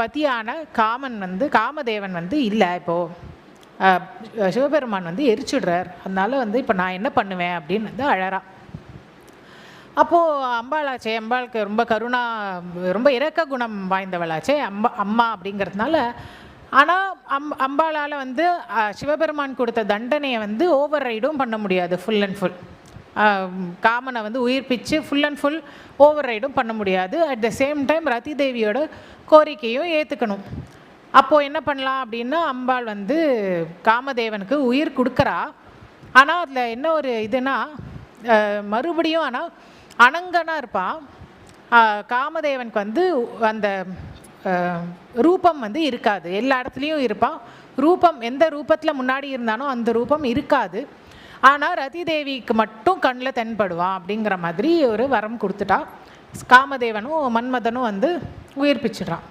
பதியான காமதேவன் இல்லை, இப்போது சிவபெருமான் எரிச்சுடுறார், அதனால் இப்போ நான் என்ன பண்ணுவேன் அப்படின்னு அழறா. அப்போது அம்பாளாச்சே, அம்பாளுக்கு ரொம்ப கருணா, ரொம்ப இரக்க குணம் வாய்ந்தவளாச்சே அம்மா அப்படிங்கிறதுனால. ஆனால் அம்பாளால் சிவபெருமான் கொடுத்த தண்டனையை ஓவர் ரைடும் பண்ண முடியாது. ஃபுல் அண்ட் ஃபுல் காமனை உயிர்ப்பிச்சு ஃபுல் அண்ட் ஃபுல் ஓவர் ரைடும் பண்ண முடியாது. அட் த சேம் டைம் ரதி தேவியோட கோரிக்கையும் ஏற்றுக்கணும். அப்போது என்ன பண்ணலாம் அப்படின்னா, அம்பாள் காமதேவனுக்கு உயிர் கொடுக்குறா. ஆனால் அதில் என்ன ஒரு இதுனா, மறுபடியும் ஆனால் அனங்கனாக இருப்பான். காமதேவனுக்கு அந்த ரூபம் இருக்காது. எல்லா இடத்துலையும் இருப்பான். ரூபம் எந்த ரூபத்தில் முன்னாடி இருந்தானோ அந்த ரூபம் இருக்காது. ஆனால் ரதி தேவிக்கு மட்டும் கண்ணில் தென்படுவான் அப்படிங்கிற மாதிரி ஒரு வரம் கொடுத்துட்டா. காமதேவனும் மன்மதனும் உயிர்ப்பிச்சிடுறான்.